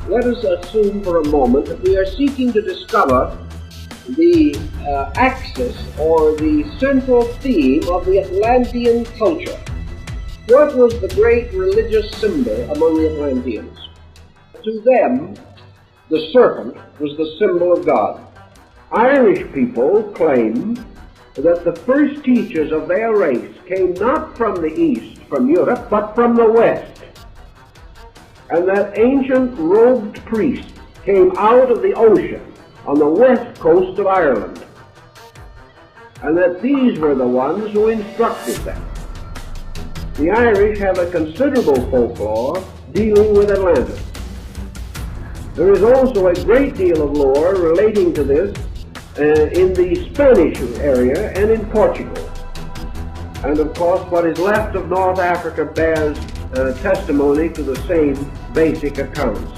let us assume for a moment that we are seeking to discover the axis or the central theme of the Atlantean culture. What was the great religious symbol among the Atlanteans? To them, the serpent was the symbol of God. Irish people claim that the first teachers of their race came not from the east, from Europe, but from the west, and that ancient robed priests came out of the ocean on the west coast of Ireland, and that these were the ones who instructed them. The Irish have a considerable folklore dealing with Atlantis. There is also a great deal of lore relating to this in the Spanish area and in Portugal. And of course, what is left of North Africa bears testimony to the same basic accounts.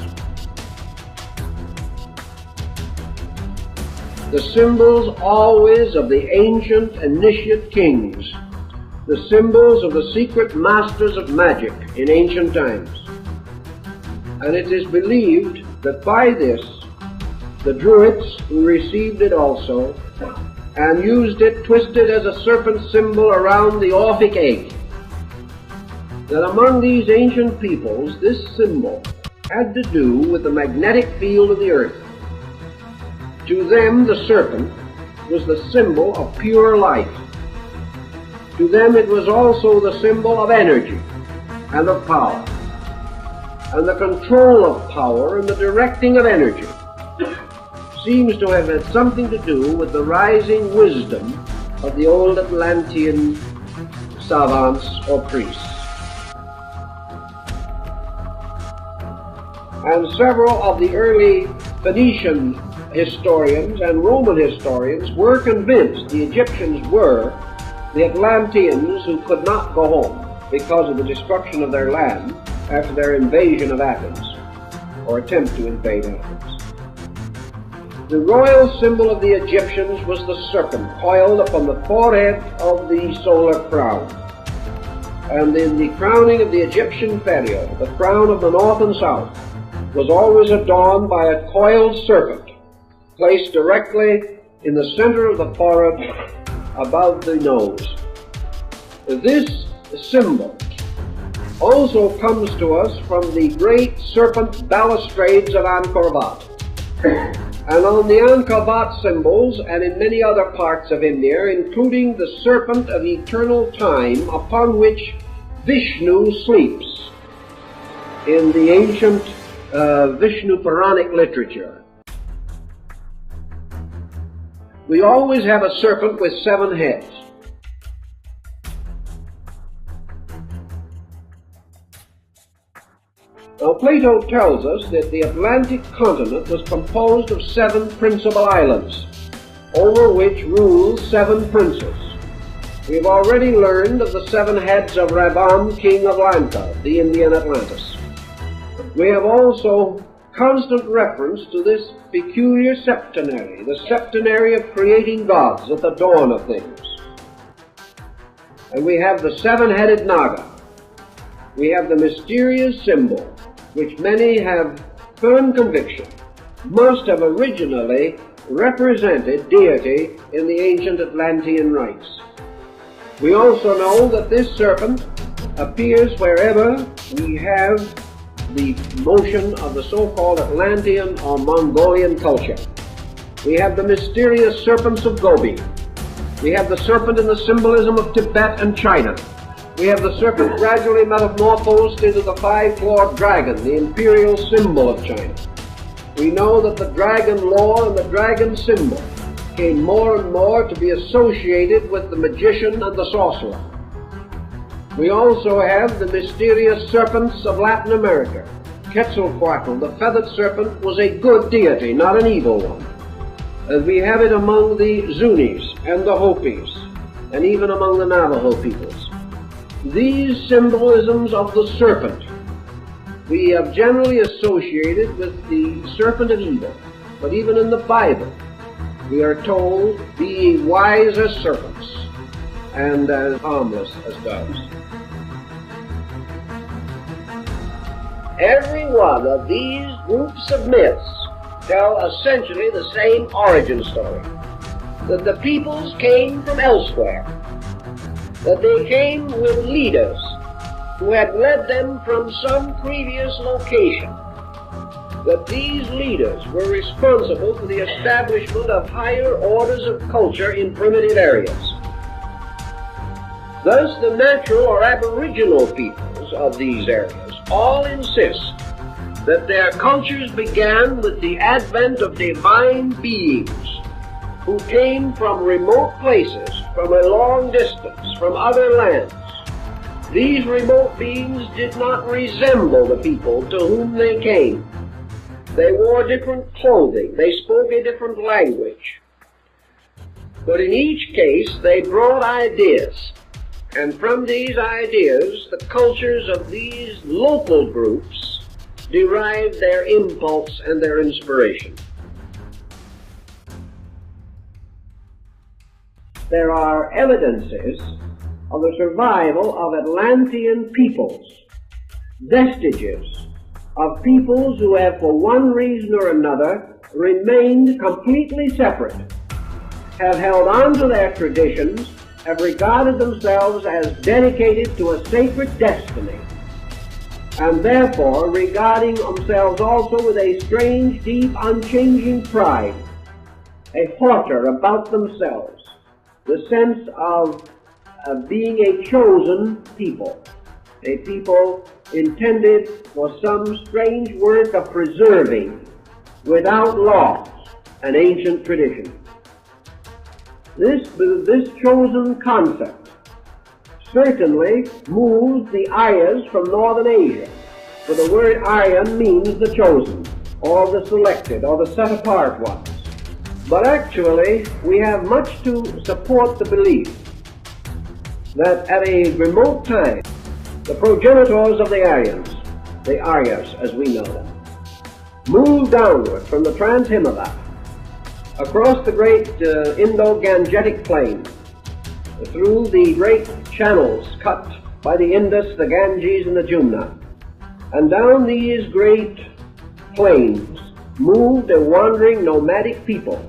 The symbols always of the ancient initiate kings, the symbols of the secret masters of magic in ancient times. And it is believed that by this, the Druids, who received it also, and used it twisted as a serpent symbol around the Orphic egg, that among these ancient peoples, this symbol had to do with the magnetic field of the earth. To them, the serpent was the symbol of pure life. To them, it was also the symbol of energy and of power, and the control of power and the directing of energy seems to have had something to do with the rising wisdom of the old Atlantean savants or priests. And several of the early Phoenician historians and Roman historians were convinced the Egyptians were the Atlanteans who could not go home because of the destruction of their land after their invasion of Athens, or attempt to invade Athens. The royal symbol of the Egyptians was the serpent coiled upon the forehead of the solar crown. And in the crowning of the Egyptian pharaoh, the crown of the north and south was always adorned by a coiled serpent placed directly in the center of the forehead above the nose. This symbol also comes to us from the great serpent balustrades of Angkor Wat. And on the Angkor Wat symbols, and in many other parts of India, including the serpent of eternal time upon which Vishnu sleeps in the ancient Vishnu Puranic literature. We always have a serpent with 7 heads. Now, Plato tells us that the Atlantic continent was composed of 7 principal islands, over which ruled 7 princes. We have already learned of the 7 heads of Ravan, king of Lanka, the Indian Atlantis. We have also constant reference to this peculiar septenary, the septenary of creating gods at the dawn of things. And we have the 7-headed Naga. We have the mysterious symbol, which many have firm conviction must have originally represented deity in the ancient Atlantean rites. We also know that this serpent appears wherever we have the motion of the so-called Atlantean or Mongolian culture. We have the mysterious serpents of Gobi. We have the serpent in the symbolism of Tibet and China. We have the serpent gradually metamorphosed into the 5-clawed dragon, the imperial symbol of China. We know that the dragon lore and the dragon symbol came more and more to be associated with the magician and the sorcerer. We also have the mysterious serpents of Latin America. Quetzalcoatl, the feathered serpent, was a good deity, not an evil one. And we have it among the Zunis and the Hopis, and even among the Navajo peoples. These symbolisms of the serpent we have generally associated with the serpent of evil, but even in the Bible we are told, "Be ye wise as serpents, and as harmless as doves." Every one of these groups of myths tell essentially the same origin story, that the peoples came from elsewhere, that they came with leaders who had led them from some previous location, that these leaders were responsible for the establishment of higher orders of culture in primitive areas. Thus, the natural or aboriginal peoples of these areas all insist that their cultures began with the advent of divine beings who came from remote places, from a long distance, from other lands. These remote beings did not resemble the people to whom they came. They wore different clothing. They spoke a different language. But in each case, they brought ideas. And from these ideas, the cultures of these local groups derived their impulse and their inspiration. There are evidences of the survival of Atlantean peoples, vestiges of peoples who have for one reason or another remained completely separate, have held on to their traditions, have regarded themselves as dedicated to a sacred destiny, and therefore regarding themselves also with a strange, deep, unchanging pride, a hauteur about themselves, the sense of being a chosen people, a people intended for some strange work of preserving without loss an ancient tradition. This chosen concept certainly moves the Aryas from northern Asia, for the word Aryan means the chosen, or the selected, or the set apart ones. But actually, we have much to support the belief that at a remote time, the progenitors of the Aryans, the Aryas as we know them, moved downward from the Trans-Himalaya, across the great Indo-Gangetic plain, through the great channels cut by the Indus, the Ganges, and the Jumna, and down these great plains moved a wandering nomadic people.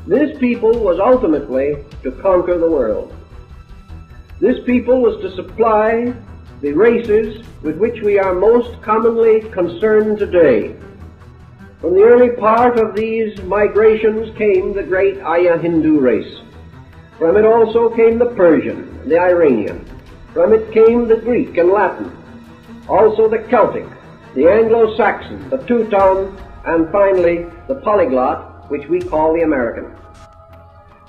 This people was ultimately to conquer the world. This people was to supply the races with which we are most commonly concerned today. From the early part of these migrations came the great Arya Hindu race. From it also came the Persian, the Iranian. From it came the Greek and Latin, also the Celtic, the Anglo-Saxon, the Teuton, and finally the polyglot, which we call the American.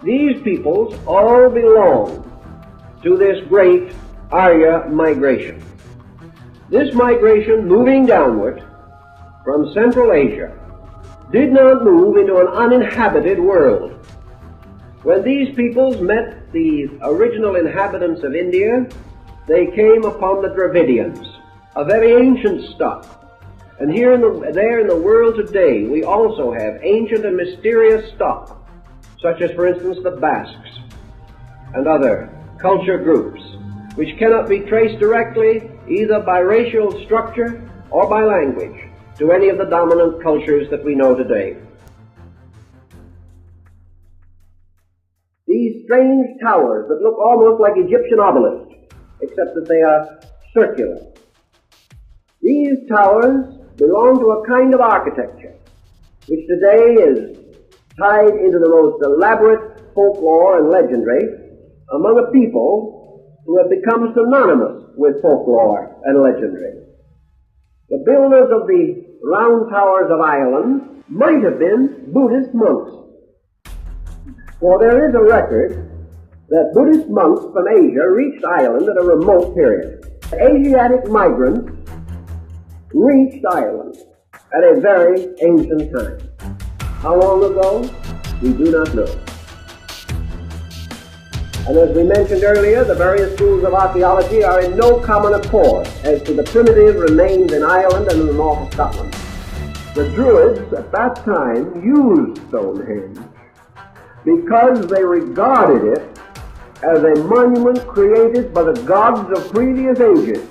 These peoples all belong to this great Arya migration. This migration, moving downward from Central Asia, did not move into an uninhabited world. When these peoples met the original inhabitants of India, they came upon the Dravidians, a very ancient stock. And there in the world today, we also have ancient and mysterious stock, such as, for instance, the Basques and other culture groups, which cannot be traced directly either by racial structure or by language to any of the dominant cultures that we know today. These strange towers that look almost like Egyptian obelisks, except that they are circular. These towers belong to a kind of architecture which today is tied into the most elaborate folklore and legendary among a people who have become synonymous with folklore and legendary. The builders of the round towers of Ireland might have been Buddhist monks, for there is a record that Buddhist monks from Asia reached Ireland at a remote period. Asiatic migrants reached Ireland at a very ancient time. How long ago? We do not know. And as we mentioned earlier, the various schools of archaeology are in no common accord as to the primitive remains in Ireland and in the north of Scotland. The Druids at that time used Stonehenge because they regarded it as a monument created by the gods of previous ages